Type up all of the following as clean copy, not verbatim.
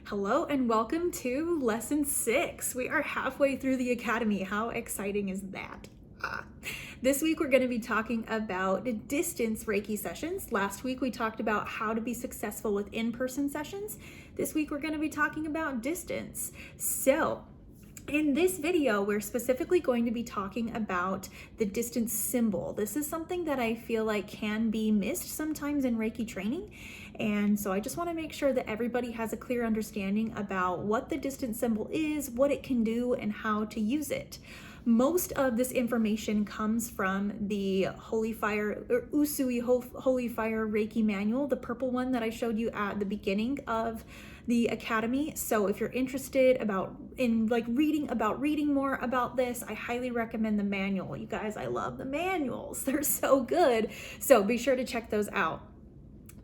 Hello and welcome to lesson 6. We are halfway through the academy. How exciting is that? This week we're going to be talking about distance Reiki sessions. Last week we talked about how to be successful with in-person sessions. This week we're going to be talking about distance. So in this video, we're specifically going to be talking about the distance symbol. This is something that I feel like can be missed sometimes in Reiki training. And so I just want to make sure that everybody has a clear understanding about what the distance symbol is, what it can do, and how to use it. Most of this information comes from the Holy Fire, or Usui Holy Fire Reiki manual, the purple one that I showed you at the beginning of the academy. So if you're interested in reading more about this, I highly recommend the manual. You guys, I love the manuals. They're so good. So be sure to check those out.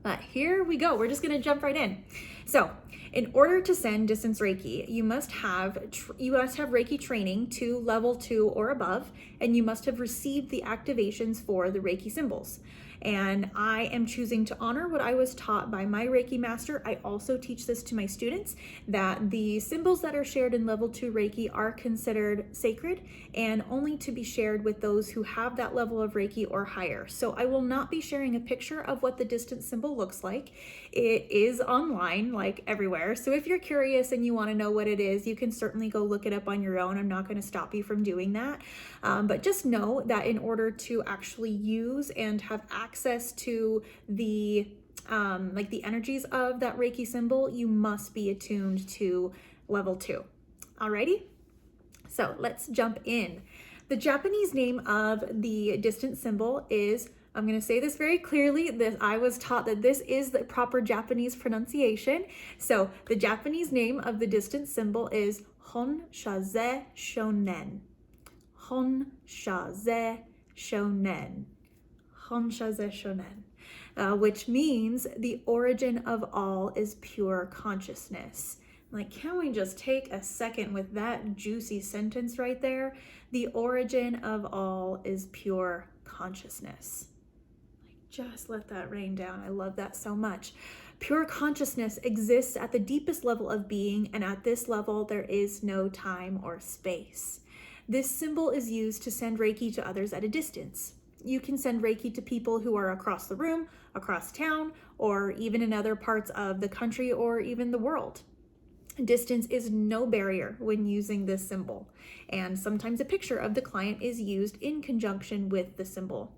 But here we go. We're just going to jump right in. So in order to send distance Reiki, you must have Reiki training to level 2 or above, and you must have received the activations for the Reiki symbols. And I am choosing to honor what I was taught by my Reiki master. I also teach this to my students, that the symbols that are shared in level 2 Reiki are considered sacred and only to be shared with those who have that level of Reiki or higher. So I will not be sharing a picture of what the distance symbol looks like. It is online, like everywhere. So if you're curious and you want to know what it is, you can certainly go look it up on your own. I'm not going to stop you from doing that. But just know that in order to actually use and have access to the energies of that Reiki symbol, you must be attuned to level 2. Alrighty? So let's jump in. The Japanese name of the distance symbol is, I'm going to say this very clearly, I was taught that this is the proper Japanese pronunciation. So the Japanese name of the distance symbol is Honshaze Shonen. Honshaze Shonen. Honshaze Shonen. Which means the origin of all is pure consciousness. Like, can we just take a second with that juicy sentence right there? The origin of all is pure consciousness. Like, just let that rain down. I love that so much. Pure consciousness exists at the deepest level of being, and at this level, there is no time or space. This symbol is used to send Reiki to others at a distance. You can send Reiki to people who are across the room, across town, or even in other parts of the country or even the world. Distance is no barrier when using this symbol, and sometimes a picture of the client is used in conjunction with the symbol.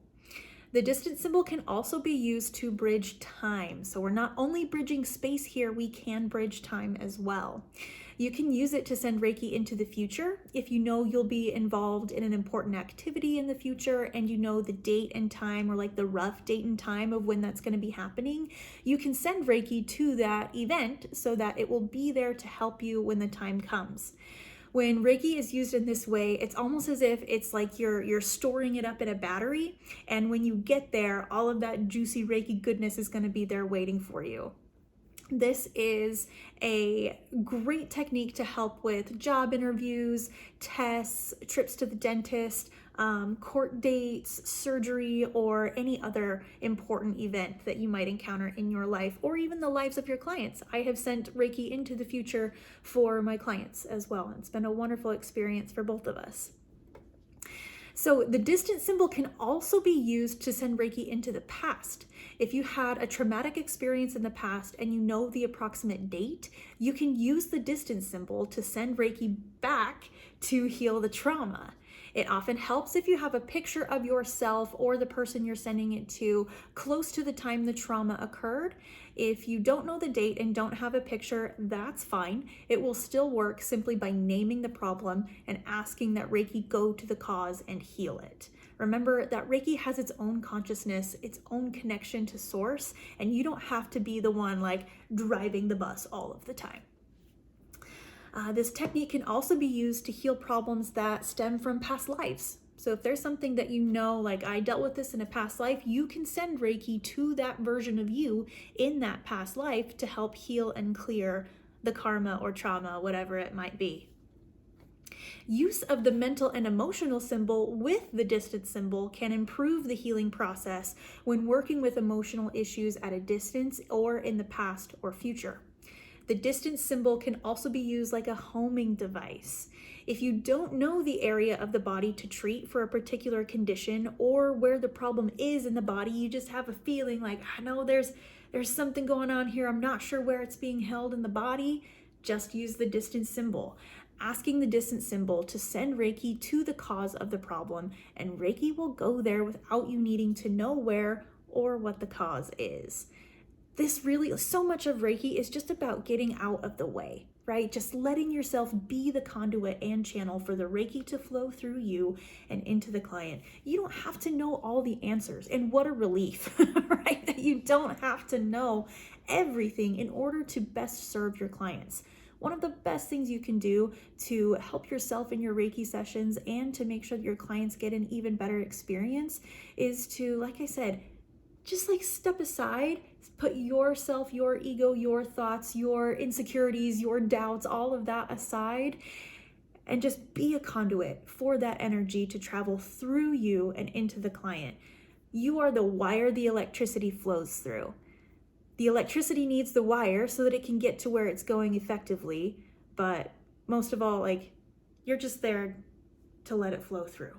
The distance symbol can also be used to bridge time. So we're not only bridging space here, we can bridge time as well. You can use it to send Reiki into the future. If you know you'll be involved in an important activity in the future and you know the date and time, or like the rough date and time of when that's going to be happening, you can send Reiki to that event so that it will be there to help you when the time comes. When Reiki is used in this way, it's almost as if it's like you're storing it up in a battery, and when you get there, all of that juicy Reiki goodness is going to be there waiting for you. This is a great technique to help with job interviews, tests, trips to the dentist, court dates, surgery, or any other important event that you might encounter in your life, or even the lives of your clients. I have sent Reiki into the future for my clients as well. It's been a wonderful experience for both of us. So the distance symbol can also be used to send Reiki into the past. If you had a traumatic experience in the past and you know the approximate date, you can use the distance symbol to send Reiki back to heal the trauma. It often helps if you have a picture of yourself or the person you're sending it to close to the time the trauma occurred. If you don't know the date and don't have a picture, that's fine. It will still work simply by naming the problem and asking that Reiki go to the cause and heal it. Remember that Reiki has its own consciousness, its own connection to source, and you don't have to be the one like driving the bus all of the time. This technique can also be used to heal problems that stem from past lives. So if there's something that you know, like I dealt with this in a past life, you can send Reiki to that version of you in that past life to help heal and clear the karma or trauma, whatever it might be. Use of the mental and emotional symbol with the distance symbol can improve the healing process when working with emotional issues at a distance or in the past or future. The distance symbol can also be used like a homing device. If you don't know the area of the body to treat for a particular condition or where the problem is in the body, you just have a feeling like, I know there's something going on here, I'm not sure where it's being held in the body, just use the distance symbol. Asking the distance symbol to send Reiki to the cause of the problem, and Reiki will go there without you needing to know where or what the cause is. So much of Reiki is just about getting out of the way, right? Just letting yourself be the conduit and channel for the Reiki to flow through you and into the client. You don't have to know all the answers, and what a relief, right? That you don't have to know everything in order to best serve your clients. One of the best things you can do to help yourself in your Reiki sessions and to make sure that your clients get an even better experience is to, like I said, just like step aside, put yourself, your ego, your thoughts, your insecurities, your doubts, all of that aside, and just be a conduit for that energy to travel through you and into the client. You are the wire the electricity flows through. The electricity needs the wire so that it can get to where it's going effectively, but most of all, like, you're just there to let it flow through.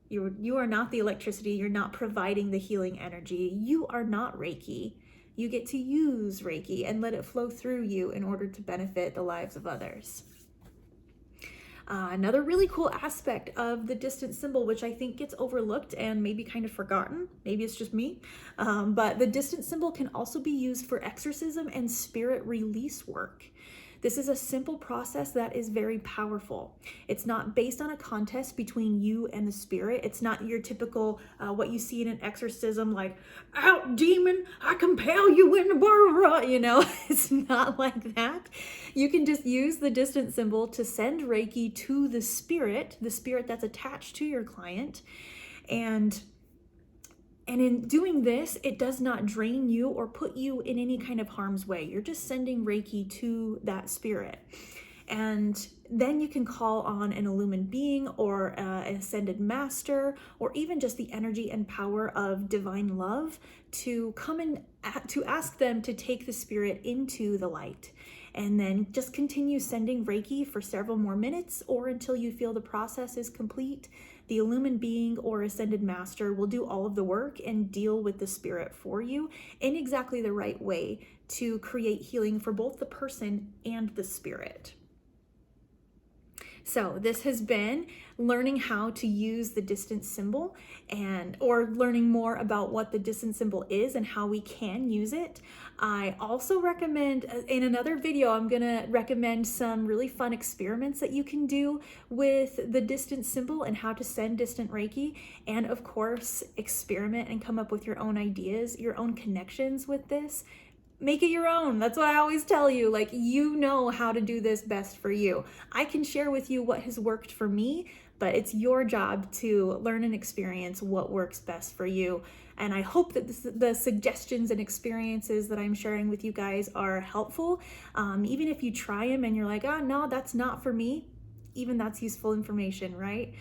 You are not the electricity. You're not providing the healing energy. You are not Reiki. You get to use Reiki and let it flow through you in order to benefit the lives of others. Another really cool aspect of the distance symbol, which I think gets overlooked and maybe kind of forgotten, maybe it's just me, but the distance symbol can also be used for exorcism and spirit release work. This is a simple process that is very powerful. It's not based on a contest between you and the spirit. It's not your typical, what you see in an exorcism, like, out demon, I compel you in the bar, you know, it's not like that. You can just use the distance symbol to send Reiki to the spirit that's attached to your client. And in doing this, it does not drain you or put you in any kind of harm's way. You're just sending Reiki to that spirit. And then you can call on an illumined being or an ascended master, or even just the energy and power of divine love to come in, to ask them to take the spirit into the light. And then just continue sending Reiki for several more minutes or until you feel the process is complete. The illumined being or ascended master will do all of the work and deal with the spirit for you in exactly the right way to create healing for both the person and the spirit. So this has been learning how to use the distance symbol or learning more about what the distance symbol is and how we can use it. I also recommend, in another video, I'm gonna recommend some really fun experiments that you can do with the distance symbol and how to send distant Reiki. And of course, experiment and come up with your own ideas, your own connections with this. Make it your own. That's what I always tell you. Like, you know how to do this best for you. I can share with you what has worked for me, but it's your job to learn and experience what works best for you. And I hope that the suggestions and experiences that I'm sharing with you guys are helpful. Even if you try them and you're like, oh, no, that's not for me, even that's useful information, right?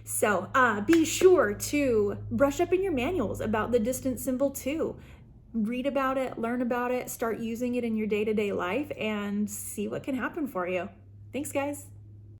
So be sure to brush up in your manuals about the distance symbol too. Read about it, learn about it, start using it in your day-to-day life, and see what can happen for you. Thanks, guys.